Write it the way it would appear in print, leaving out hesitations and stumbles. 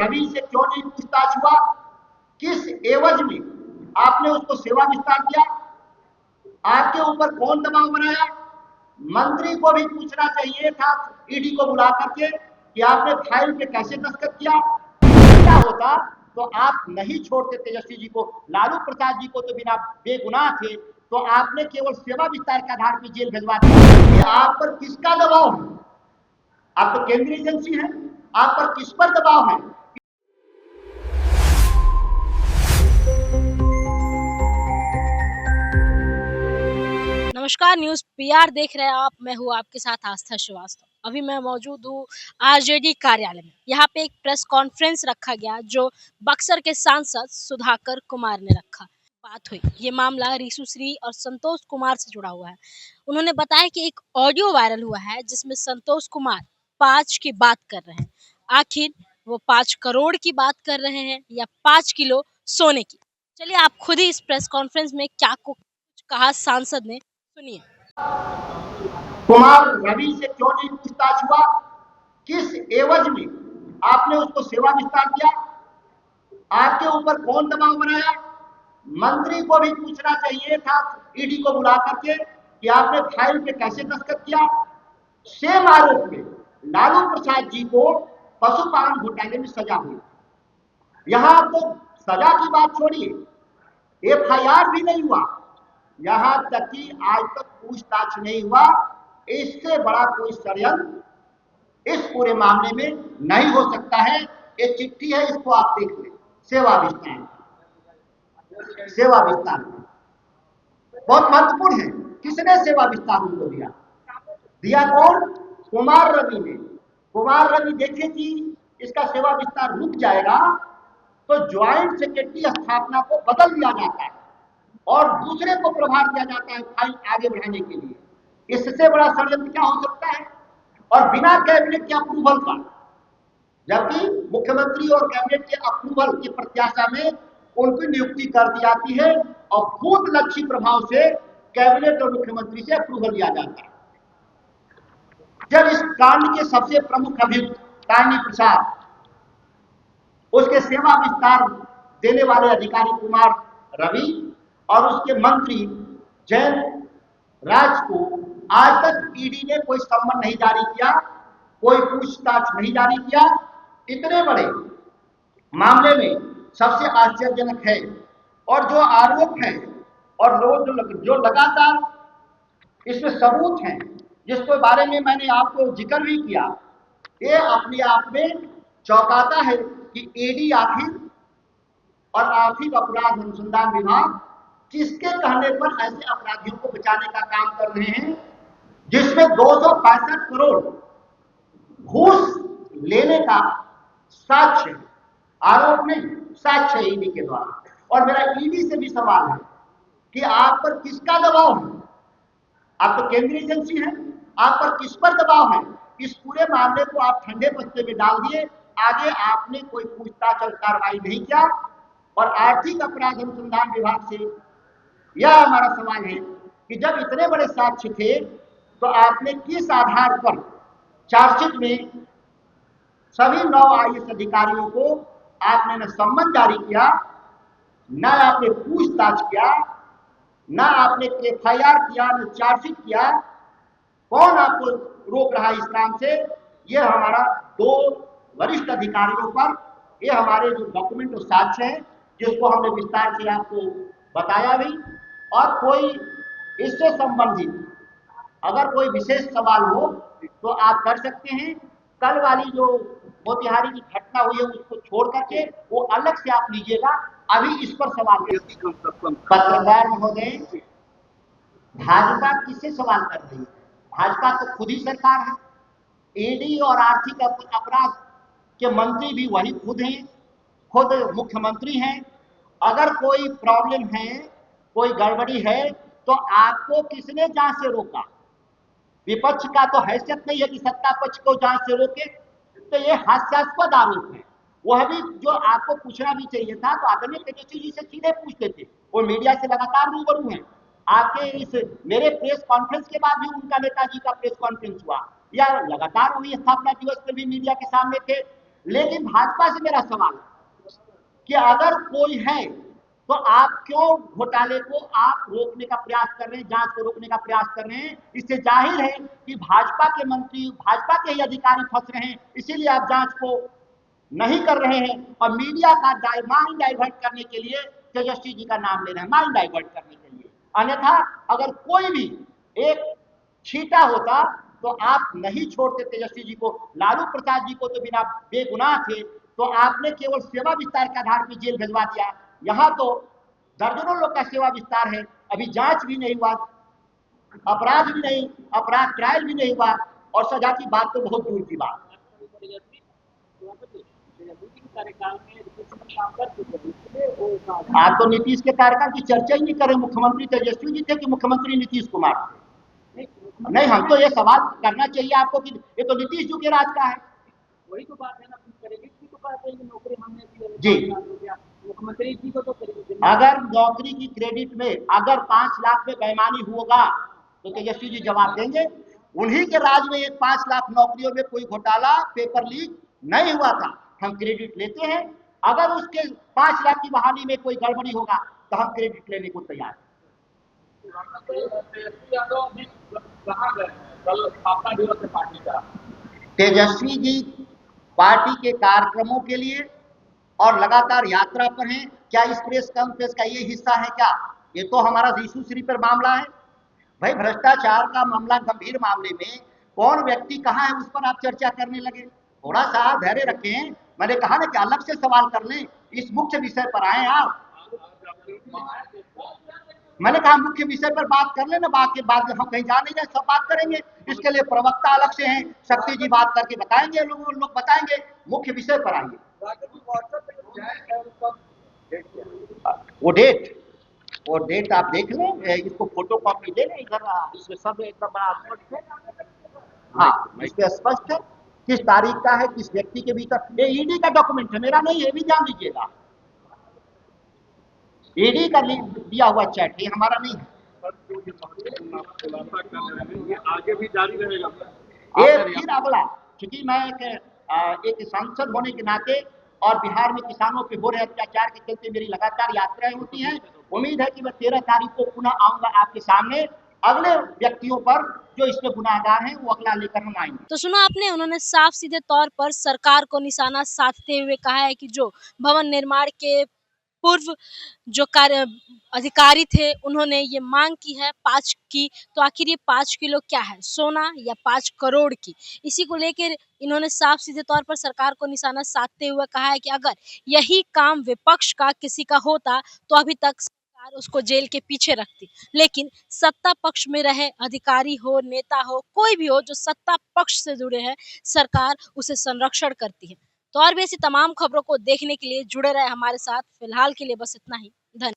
रवि से क्यों नहीं पूछताछ हुआ? किस एवज में आपने उसको सेवा विस्तार दिया? आपके ऊपर कौन दबाव बनाया? मंत्री को भी पूछना चाहिए था ईडी को बुला करके कि आपने फाइल पे कैसे दस्तखत किया। क्या होता तो आप नहीं छोड़ते तेजस्वी जी को, लालू प्रसाद जी को तो बिना बेगुनाह थे, तो आपने केवल सेवा विस्तार के आधार पर जेल भिजवा दिया। ये आप पर किसका दबाव है? आप तो केंद्रीय एजेंसी है, आप पर किस पर दबाव है? नमस्कार, न्यूज पीआर देख रहे हैं आप। मैं हूँ आपके साथ आस्था श्रीवास्तव। अभी मैं मौजूद हूँ आरजेडी कार्यालय में। यहाँ पे एक प्रेस कॉन्फ्रेंस रखा गया जो बक्सर के सांसद सुधाकर कुमार ने रखा। बात हुई, ये मामला रीशु श्री और संतोष कुमार से जुड़ा हुआ है। उन्होंने बताया कि एक ऑडियो वायरल हुआ है जिसमें संतोष कुमार 5 की बात कर रहे हैं। आखिर वो 5 करोड़ की बात कर रहे हैं या 5 किलो सोने की? चलिए आप खुद ही इस प्रेस कॉन्फ्रेंस में क्या कुछ कहा सांसद ने, सुनिए। कुमार रवि से क्यों नहीं पूछताछ हुआ? किस एवज में आपने उसको सेवा विस्तार दिया? आपके ऊपर कौन दबाव बनाया? मंत्री को भी पूछना चाहिए था ईडी को बुला करके कि आपने फाइल पे कैसे दस्तखत किया। सेम आरोप में लालू प्रसाद जी को पशुपालन घोटाले में सजा हुई। यहां तो सजा की बात छोड़िए, एफआईआर भी नहीं हुआ, यहां तक कि आज तक पूछताछ नहीं हुआ। इससे बड़ा कोई षड्यंत्र इस पूरे मामले में नहीं हो सकता है। ये चिट्ठी है, इसको आप देख लें। सेवा विस्तार, सेवा विस्तार बहुत महत्वपूर्ण है। किसने सेवा विस्तार उनको दिया? दिया कौन? कुमार रवि ने। कुमार रवि देखे कि इसका सेवा विस्तार रुक जाएगा तो ज्वाइंट सेक्रेटरी स्थापना को बदल दिया जाता है और दूसरे को प्रभार दिया जाता है फाइल आगे बढ़ाने के लिए। इससे बड़ा षड्यंत्र क्या हो सकता है? और बिना कैबिनेट के अप्रूवल का, जबकि मुख्यमंत्री और कैबिनेट के अप्रूवल की प्रत्याशा में उनकी नियुक्ति कर दी जाती है और खुद लक्ष्य प्रभाव से कैबिनेट और मुख्यमंत्री से अप्रूवल लिया जाता है। जब इस कांड के सबसे प्रमुख अभियुक्त तारणी प्रसाद, उसके सेवा विस्तार देने वाले अधिकारी कुमार रवि और उसके मंत्री जयंत राज को आज तक ईडी ने कोई सम्मन नहीं जारी किया, कोई पूछताछ नहीं जारी किया। इतने बड़े मामले में सबसे आश्चर्यजनक है और जो आरोप है और जो लगातार इसमें सबूत हैं, जिसके बारे में मैंने आपको जिक्र भी किया, ये अपने आप में चौंकाता है कि ईडी आखिर और आर्थिक अपराध अनुसंधान विभाग किसके कहने पर ऐसे अपराधियों को बचाने का काम कर रहे हैं, जिसमें 265 करोड़ घूस लेने का साक्ष्य, आरोप नहीं, साक्ष्य है ईडी के द्वारा। और मेरा ईडी से भी सवाल है कि आप पर किसका दबाव है? आप तो केंद्रीय एजेंसी है, आप पर किस पर दबाव है? इस पूरे मामले को आप ठंडे बस्ते में डाल दिए, आगे आपने कोई पूछताछ और कार्रवाई नहीं किया। और आर्थिक अपराध अनुसंधान विभाग से यह हमारा सवाल है कि जब इतने बड़े साक्ष्य थे तो आपने किस आधार पर चार्जशीट में सभी 9 आईएएस अधिकारियों को आपने न सम्मन जारी किया, न आपने पूछताछ किया, न आपने एफआईआर किया, न चार्जशीट किया। कौन आपको रोक रहा है इस काम से? यह हमारा 2 वरिष्ठ अधिकारियों पर, ये हमारे जो डॉक्यूमेंट और साक्ष्य हैं, जिसको हमने विस्तार से आपको बताया भी। और कोई इससे संबंधित अगर कोई विशेष सवाल हो तो आप कर सकते हैं। कल वाली जो मोतिहारी की घटना हुई है उसको छोड़ करके वो अलग से आप लीजिएगा, अभी इस पर सवाल। पत्रकार महोदय, भाजपा किससे सवाल कर रही है? भाजपा तो खुद ही सरकार है। ईडी और आर्थिक अपराध के मंत्री भी वही खुद हैं, खुद मुख्यमंत्री हैं। अगर कोई प्रॉब्लम है, कोई गड़बड़ी है, तो आपको किसने जांच से रोका? विपक्ष का तो हैसियत नहीं है कि सत्ता पक्ष को जांच से रोके। तो ये हास्यास्पद आरोप है। वह भी जो आपको पूछना भी चाहिए था तो आदरणीय तेजस्वी जी से सीधे पूछते थे, वो मीडिया से लगातार रूबरू हैं। आपके इस मेरे प्रेस कॉन्फ्रेंस के बाद भी उनका नेताजी का प्रेस कॉन्फ्रेंस हुआ, या लगातार हुई स्थापना दिवस पर भी मीडिया के सामने थे। लेकिन भाजपा से मेरा सवाल है कि अगर कोई है तो आप क्यों घोटाले को आप रोकने का प्रयास कर रहे हैं, जांच को रोकने का प्रयास कर रहे हैं? इससे जाहिर है कि भाजपा के मंत्री, भाजपा के ही अधिकारी फंस रहे हैं, इसीलिए आप जांच को नहीं कर रहे हैं और मीडिया का माइंड डाइवर्ट करने के लिए तेजस्वी जी का नाम ले रहे हैं, माइंड डाइवर्ट करने के लिए। अन्यथा अगर कोई भी एक छीटा होता तो आप नहीं छोड़ते तेजस्वी जी को। लालू प्रसाद जी को तो बिना बेगुनाह थे तो आपने केवल सेवा विस्तार के आधार पर जेल भिजवा दिया। यहां तो दर्जनों लोग का सेवा विस्तार है, अभी जांच भी नहीं हुआ, अपराध भी नहीं, अपराध ट्रायल भी नहीं हुआ और सजा की बात तो बहुत दूर की बात। आप तो नीतीश के कार्यकाल की चर्चा ही नहीं करें। मुख्यमंत्री तेजस्वी जी थे कि मुख्यमंत्री नीतीश कुमार थे? नहीं, हम तो ये सवाल करना चाहिए आपको कि ये तो नीतीश जी के राज का है। वही तो बात है ना, क्रेडिट की तो बात है कि नौकरी हमने दी जी। मुख्यमंत्री जी को तो अगर नौकरी की क्रेडिट में अगर 5 लाख में बेईमानी होगा तो तेजस्वी जी जवाब देंगे। उन्हीं के राज में एक 5 लाख नौकरियों में कोई घोटाला, पेपर लीक नहीं हुआ था, हम क्रेडिट लेते हैं। अगर उसके 5 लाख की बहाली में कोई गड़बड़ी होगा तो हम क्रेडिट लेने को तैयार हैं। तेजस्वी जी पार्टी के कार्यक्रमों के लिए और लगातार यात्रा पर हैं। क्या इस प्रेस कॉन्फ्रेंस का ये हिस्सा है क्या? ये तो हमारा इशू श्री पर मामला है भाई। भ्रष्टाचार का मामला, गंभीर मामले में कौन व्यक्ति कहां है उस पर आप चर्चा करने लगे। थोड़ा सा धैर्य रखें। मैंने कहा ना कि अलग से सवाल कर लें, इस मुख्य विषय पर आए आप। मैंने कहा मुख्य विषय पर बात कर लेना, बाकी बात हम कहीं जा नहीं रहे, सब बात करेंगे। इसके लिए प्रवक्ता अलग से हैं, शक्ति जी बात करके बताएंगे, लोग बताएंगे। मुख्य विषय पर आइए। वो डेट आप देख लें, इसको फोटो कॉपी ले लें इधर, इसमें सब एकदम बड़ा स्पष्ट है। हाँ, इसमें स्पष्ट है किस तारीख का है, किस व्यक्ति के भीतर। ये ईडी का डॉक्यूमेंट है, मेरा नहीं है, भी जान लीजिएगा। ईडी का दिया हुआ चैट, ये हमारा नहीं है। ये आगे भी जारी रहेगा। ये फिर अगला, क्योंकि मैं एक सांसद होने के नाते और बिहार में किसानों पे हो रहे अत्याचार के चलते मेरी लगातार यात्राएं होती हैं। उम्मीद है कि मैं 13 तारीख को पुनः आऊंगा आपके सामने, अगले व्यक्तियों पर जो इसमें गुनाहगार हैं वो अगला लेकर हम आएंगे। तो सुना आपने, उन्होंने साफ सीधे तौर पर सरकार को निशाना साधते हुए कहा है कि जो भवन निर्माण के पूर्व जो कार्य अधिकारी थे उन्होंने ये मांग की है 5 की, तो आखिर ये 5 किलो क्या है, सोना या 5 करोड़ की? इसी को लेकर इन्होंने साफ सीधे तौर पर सरकार को निशाना साधते हुए कहा है कि अगर यही काम विपक्ष का किसी का होता तो अभी तक सरकार उसको जेल के पीछे रखती। लेकिन सत्ता पक्ष में रहे अधिकारी हो, नेता हो, कोई भी हो जो सत्ता पक्ष से जुड़े हैं, सरकार उसे संरक्षण करती है। तो और भी ऐसी तमाम खबरों को देखने के लिए जुड़े रहे हमारे साथ। फिलहाल के लिए बस इतना ही। धन्यवाद।